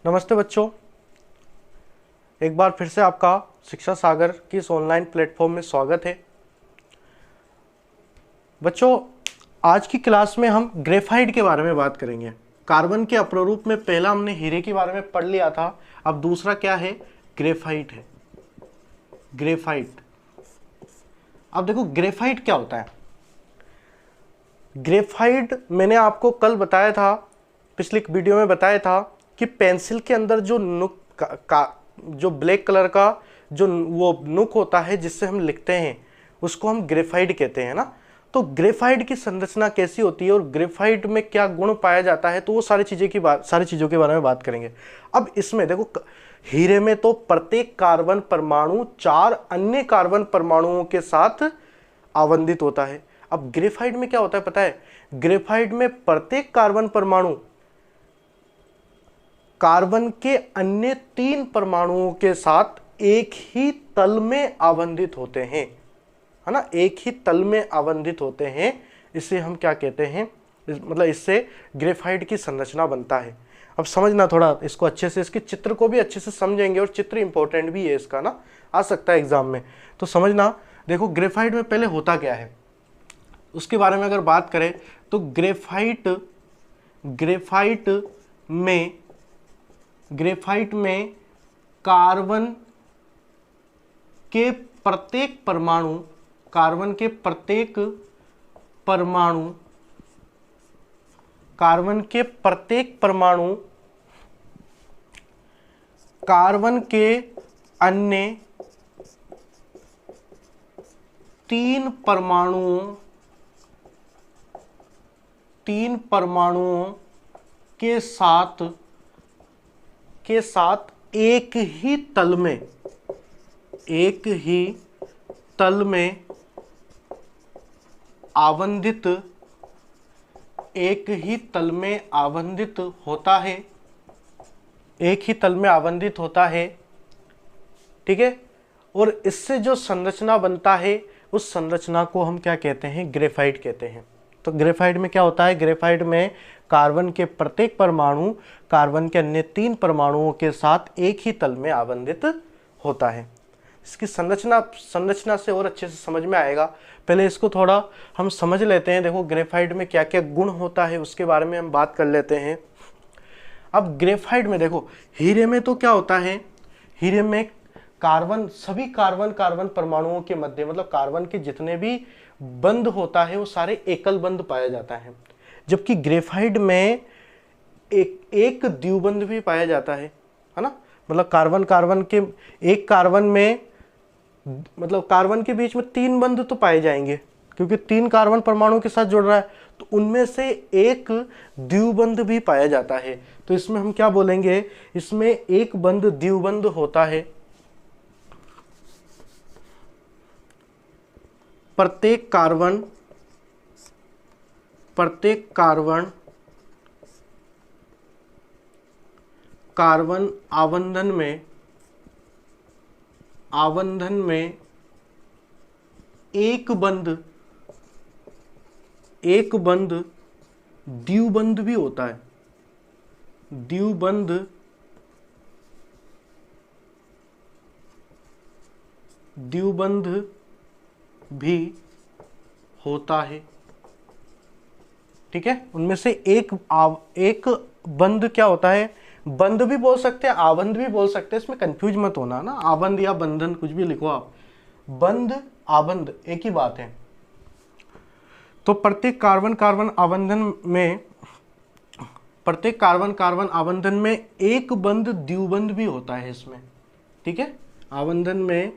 नमस्ते बच्चों, एक बार फिर से आपका शिक्षा सागर की इस ऑनलाइन प्लेटफॉर्म में स्वागत है। बच्चों, आज की क्लास में हम ग्रेफाइट के बारे में बात करेंगे। कार्बन के अप्रारूप में पहला हमने हीरे के बारे में पढ़ लिया था, अब दूसरा क्या है? ग्रेफाइट है। ग्रेफाइट, अब देखो ग्रेफाइट क्या होता है। ग्रेफाइट मैंने आपको कल बताया था, पिछली वीडियो में बताया था कि पेंसिल के अंदर जो नुक जो ब्लैक कलर का जो वो नुक होता है जिससे हम लिखते हैं उसको हम ग्रेफाइट कहते हैं ना। तो ग्रेफाइट की संरचना कैसी होती है और ग्रेफाइट में क्या गुण पाया जाता है, तो वो सारी चीज़ों के बारे में बात करेंगे। अब इसमें देखो, हीरे में तो प्रत्येक कार्बन परमाणु 4 अन्य कार्बन परमाणुओं के साथ आवंधित होता है। अब ग्रेफाइट में क्या होता है पता है? ग्रेफाइट में प्रत्येक कार्बन परमाणु कार्बन के अन्य 3 परमाणुओं के साथ एक ही तल में आवंधित होते हैं, है ना। एक ही तल में आवंधित होते हैं, इसे हम क्या कहते हैं? मतलब इससे ग्रेफाइट की संरचना बनता है। अब समझना थोड़ा इसको अच्छे से, इसके चित्र को भी अच्छे से समझेंगे और चित्र इंपॉर्टेंट भी है इसका ना, आ सकता है एग्जाम में, तो समझना। देखो ग्रेफाइट में पहले होता क्या है उसके बारे में अगर बात करें तो ग्रेफाइट में कार्बन के प्रत्येक परमाणु कार्बन के प्रत्येक परमाणु कार्बन के अन्य 3 परमाणुओं के साथ एक ही तल में आवंधित होता है, ठीक है। और इससे जो संरचना बनता है उस संरचना को हम क्या कहते हैं? ग्रेफाइट कहते हैं। तो ग्रेफाइट में क्या होता है? ग्रेफाइट में कार्बन के प्रत्येक परमाणु कार्बन के अन्य 3 परमाणुओं के साथ एक ही तल में आवंधित होता है। इसकी संरचना से और अच्छे से समझ में आएगा। पहले इसको थोड़ा हम समझ लेते हैं। देखो ग्रेफाइट में क्या क्या गुण होता है उसके बारे में हम बात कर लेते हैं। अब ग्रेफाइट में देखो, हीरे में तो क्या होता है? हीरे में सभी कार्बन परमाणुओं के मध्य, मतलब कार्बन के जितने भी बंध होता है वो सारे एकल बंध पाया जाता है, जबकि ग्रेफाइट में एक द्विबंध भी पाया जाता है ना। मतलब कार्बन के एक कार्बन में, मतलब कार्बन के बीच में 3 बंध तो पाए जाएंगे क्योंकि 3 कार्बन परमाणु के साथ जुड़ रहा है, तो उनमें से एक द्विबंध भी पाया जाता है। तो इसमें हम क्या बोलेंगे? इसमें एक बंध द्विबंध होता है। प्रत्येक कार्बन आवंधन में एक बंध द्विबंध भी होता है। द्विबंध भी होता है, ठीक है। उनमें से एक बंध क्या होता है? बंध भी बोल सकते हैं, आबंध भी बोल सकते हैं, इसमें कंफ्यूज मत होना ना। आबंध या बंधन कुछ भी लिखो आप, बंध आबंध एक ही बात है। तो प्रत्येक कार्बन आवंधन में एक बंध द्विबंध भी होता है इसमें, ठीक है। आवंधन में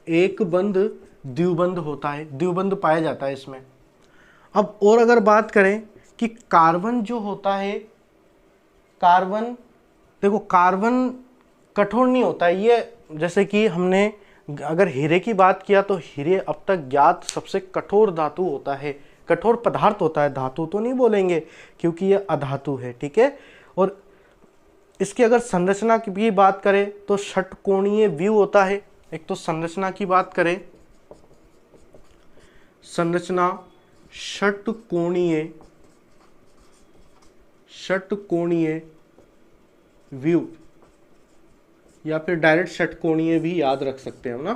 एक बंध द्विबंध होता है, द्विबंध पाया जाता है इसमें। अब और अगर बात करें कि कार्बन जो होता है, देखो कार्बन कठोर नहीं होता है। ये जैसे कि हमने अगर हीरे की बात किया तो हीरे अब तक ज्ञात सबसे कठोर धातु होता है, कठोर पदार्थ होता है। धातु तो नहीं बोलेंगे क्योंकि ये अधातु है, ठीक है। और इसकी अगर संरचना की बात करें तो षटकोणीय व्यू होता है। एक तो संरचना की बात करें, संरचना षटकोणीय व्यू, या फिर डायरेक्ट षटकोणीय भी याद रख सकते हैं हम ना।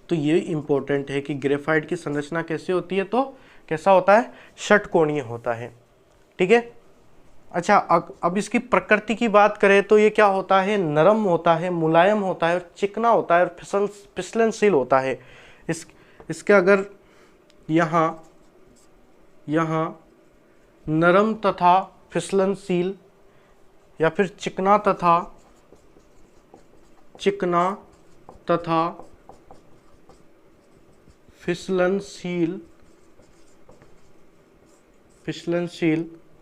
तो ये इंपॉर्टेंट है कि ग्रेफाइट की संरचना कैसे होती है, तो कैसा होता है, षटकोणीय होता है। ठीक है। अच्छा, अब इसकी प्रकृति की बात करें तो ये क्या होता है, नरम होता है, मुलायम होता है और चिकना होता है और फिसलनशील होता है। इसके अगर यहाँ नरम तथा फिसलनशील या फिर चिकना तथा फिसलनशील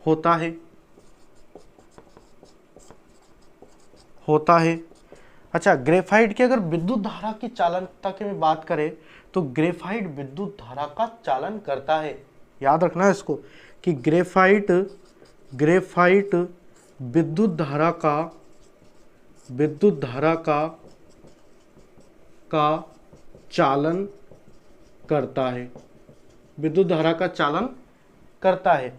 होता है। अच्छा, ग्रेफाइट की अगर विद्युत धारा की चालकता की मैं बात करें तो ग्रेफाइट विद्युत धारा का चालन करता है। याद रखना है इसको कि ग्रेफाइट विद्युत धारा का चालन करता है, विद्युत धारा का चालन करता है।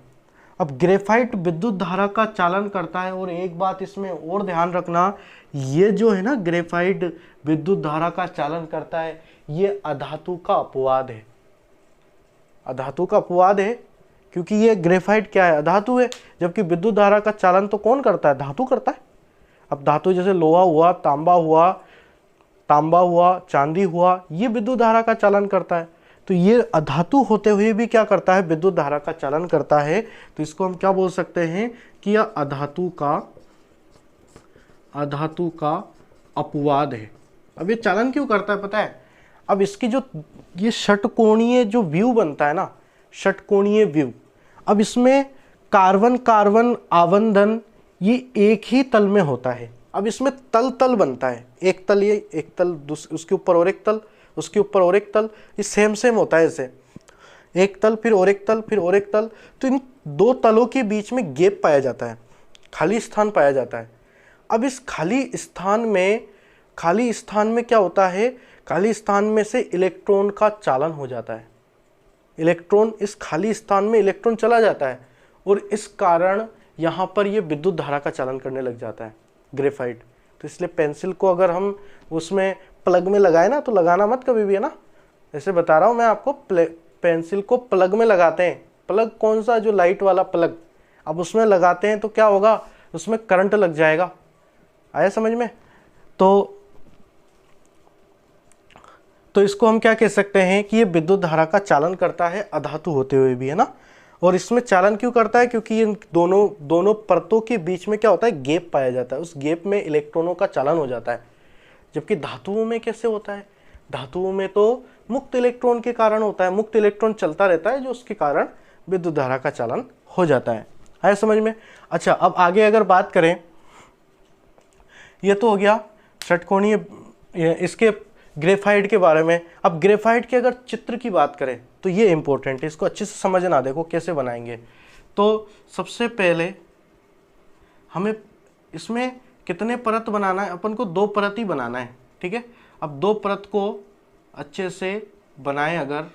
अब ग्रेफाइट विद्युत धारा का चालन करता है, और एक बात इसमें और ध्यान रखना, ये जो है ना ग्रेफाइट विद्युत धारा का चालन करता है, ये अधातु का अपवाद है। अधातु का अपवाद है क्योंकि ये ग्रेफाइट क्या है, अधातु है, जबकि विद्युत धारा का चालन तो कौन करता है, धातु करता है। अब धातु जैसे लोहा हुआ, तांबा हुआ, चांदी हुआ, ये विद्युत धारा का चालन करता है। तो ये अधातु होते हुए भी क्या करता है, विद्युत धारा का चालन करता है। तो इसको हम क्या बोल सकते हैं कि यह अधातु का अपवाद है। अब ये चालन क्यों करता है पता है, अब इसकी जो ये षटकोणीय जो व्यू बनता है ना, षटकोणीय व्यू, अब इसमें कार्बन कार्बन आवंधन ये एक ही तल में होता है। अब इसमें तल बनता है, एक तल, ये एक तल, उसके ऊपर और एक तल, उसके ऊपर और एक तल, ये सेम होता है ऐसे, एक तल फिर और एक तल फिर और एक तल। तो इन दो तलों के बीच में गैप पाया जाता है, खाली स्थान पाया जाता है। अब इस खाली स्थान में क्या होता है, खाली स्थान में से इलेक्ट्रॉन का चालन हो जाता है। इलेक्ट्रॉन, इस खाली स्थान में इलेक्ट्रॉन चला जाता है और इस कारण यहाँ पर ये विद्युत धारा का चालन करने लग जाता है ग्रेफाइट। तो इसलिए पेंसिल को अगर हम उसमें प्लग में लगाए ना, तो लगाना मत कभी भी, है ना। ऐसे बता रहा हूँ मैं आपको, पेंसिल को प्लग में लगाते हैं, प्लग कौन सा, जो लाइट वाला प्लग, अब उसमें लगाते हैं तो क्या होगा, उसमें करंट लग जाएगा। आया समझ में। तो इसको हम क्या कह सकते हैं कि ये विद्युत धारा का चालन करता है अधातु होते हुए भी, है ना। और इसमें चालन क्यों करता है, क्योंकि इन दोनों परतों के बीच में क्या होता है, गैप पाया जाता है, उस गैप में इलेक्ट्रॉनों का चालन हो जाता है। जबकि धातुओं में कैसे होता है, धातुओं में तो मुक्त इलेक्ट्रॉन के कारण होता है, मुक्त इलेक्ट्रॉन चलता रहता है, जो उसके कारण विद्युत धारा का चालन हो जाता है। आया समझ में। अच्छा, अब आगे अगर बात करें, ये तो हो गया षटकोणीय इसके ग्रेफाइट के बारे में। अब ग्रेफाइट के अगर चित्र की बात करें तो ये इंपॉर्टेंट है, इसको अच्छे से समझना। देखो कैसे बनाएंगे। तो सबसे पहले हमें इसमें कितने परत बनाना है, अपन को 2 परत ही बनाना है। ठीक है। अब 2 परत को अच्छे से बनाएं अगर,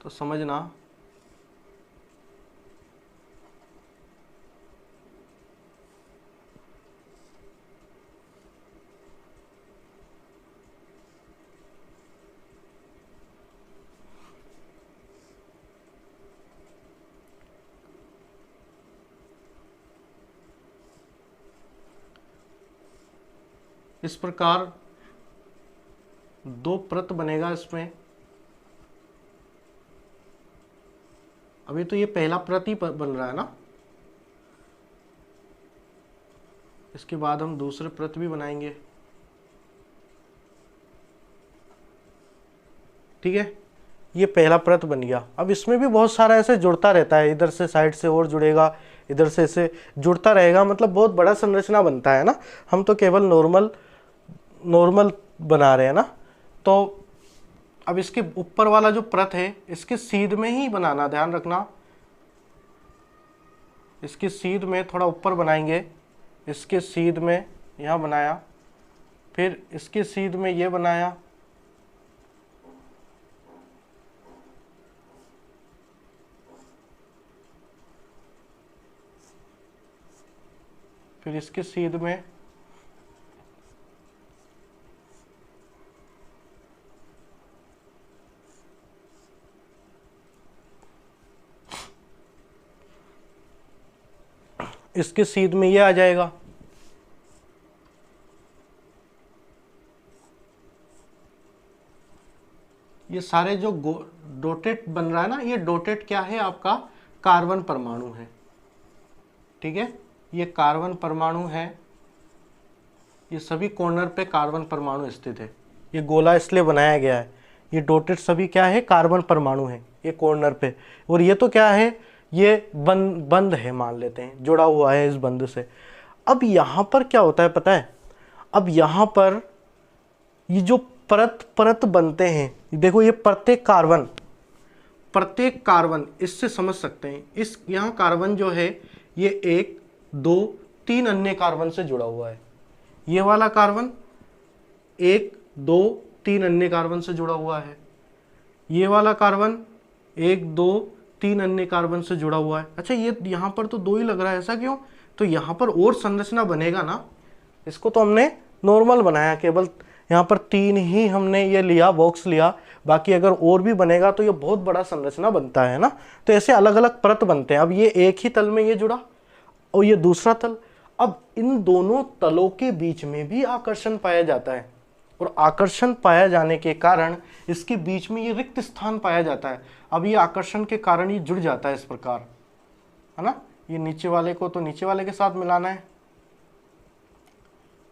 तो समझना, इस प्रकार 2 परत बनेगा इसमें। अभी तो ये पहला परत ही बन रहा है ना, इसके बाद हम दूसरे परत भी बनाएंगे। ठीक है, ये पहला परत बन गया। अब इसमें भी बहुत सारा ऐसे जुड़ता रहता है, इधर से साइड से और जुड़ेगा, इधर से ऐसे जुड़ता रहेगा, मतलब बहुत बड़ा संरचना बनता है ना। हम तो केवल नॉर्मल बना रहे हैं ना। तो अब इसके ऊपर वाला जो परत है, इसके सीध में ही बनाना, ध्यान रखना, इसके सीध में थोड़ा ऊपर बनाएंगे। इसके सीध में यहाँ बनाया, फिर इसके सीध में ये बनाया, फिर इसके सीध में इसके सीध में ये आ जाएगा। ये सारे जो डोटेट बन रहा है ना, ये डोटेट क्या है, आपका कार्बन परमाणु है। ठीक है, ये कार्बन परमाणु है, ये सभी कॉर्नर पे कार्बन परमाणु स्थित है। ये गोला इसलिए बनाया गया है, ये डोटेट सभी क्या है, कार्बन परमाणु है ये कॉर्नर पे। और ये तो क्या है, ये बंद है, मान लेते हैं जुड़ा हुआ है इस बंद से। अब यहाँ पर क्या होता है पता है, अब यहाँ पर ये जो परत बनते हैं, देखो ये प्रत्येक कार्बन इससे समझ सकते हैं, इस यहाँ कार्बन जो है ये 1 2 3 अन्य कार्बन से जुड़ा हुआ है। ये वाला कार्बन 1 2 3 अन्य कार्बन से जुड़ा हुआ है। ये वाला कार्बन 1 2 3 अन्य कार्बन से जुड़ा हुआ है। अच्छा, ये यहाँ पर तो 2 ही लग रहा है, ऐसा क्यों? तो यहाँ पर और संरचना बनेगा ना, इसको तो हमने नॉर्मल बनाया, केवल यहाँ पर 3 ही हमने ये लिया, बॉक्स लिया, बाकी अगर और भी बनेगा तो ये बहुत बड़ा संरचना बनता है ना। तो ऐसे अलग अलग परत बनते हैं। अब ये एक ही तल में ये जुड़ा और ये दूसरा तल, अब इन दोनों तलों के बीच में भी आकर्षण पाया जाता है, और आकर्षण पाया जाने के कारण इसके बीच में ये रिक्त स्थान पाया जाता है। अब ये आकर्षण के कारण ये जुड़ जाता है इस प्रकार, है ना। ये नीचे वाले को तो नीचे वाले के साथ मिलाना है,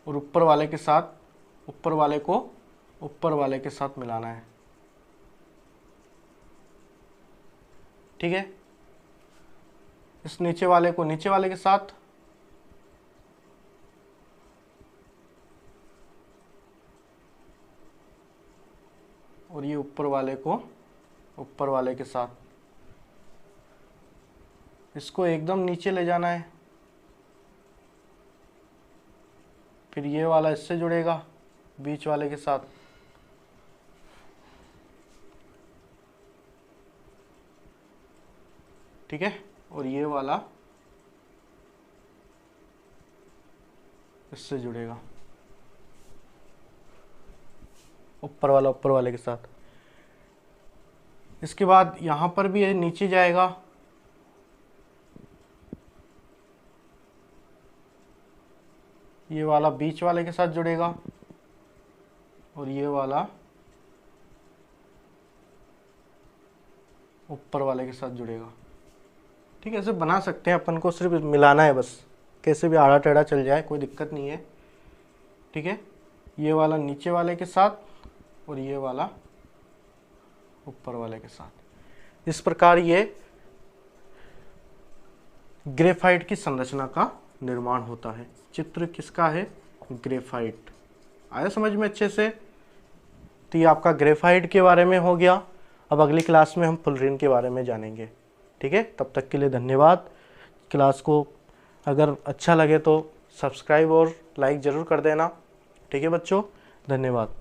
और ऊपर वाले के साथ ऊपर वाले को ऊपर वाले के साथ मिलाना है। ठीक है, इस नीचे वाले को नीचे वाले के साथ, और ये ऊपर वाले को ऊपर वाले के साथ। इसको एकदम नीचे ले जाना है, फिर ये वाला इससे जुड़ेगा बीच वाले के साथ। ठीक है, और ये वाला इससे जुड़ेगा, ऊपर वाला ऊपर वाले के साथ। इसके बाद यहां पर भी ये नीचे जाएगा, ये वाला बीच वाले के साथ जुड़ेगा, और ये वाला ऊपर वाले के साथ जुड़ेगा। ठीक है, ऐसे बना सकते हैं अपन को, सिर्फ मिलाना है बस, कैसे भी आड़ा टेढ़ा चल जाए, कोई दिक्कत नहीं है। ठीक है, ये वाला नीचे वाले के साथ और ये वाला ऊपर वाले के साथ। इस प्रकार ये ग्रेफाइट की संरचना का निर्माण होता है। चित्र किसका है? ग्रेफाइट। आया समझ में अच्छे से? तो ये आपका ग्रेफाइट के बारे में हो गया। अब अगली क्लास में हम फुलरिन के बारे में जानेंगे। ठीक है, तब तक के लिए धन्यवाद। क्लास को अगर अच्छा लगे तो सब्सक्राइब और लाइक ज़रूर कर देना। ठीक है बच्चों, धन्यवाद।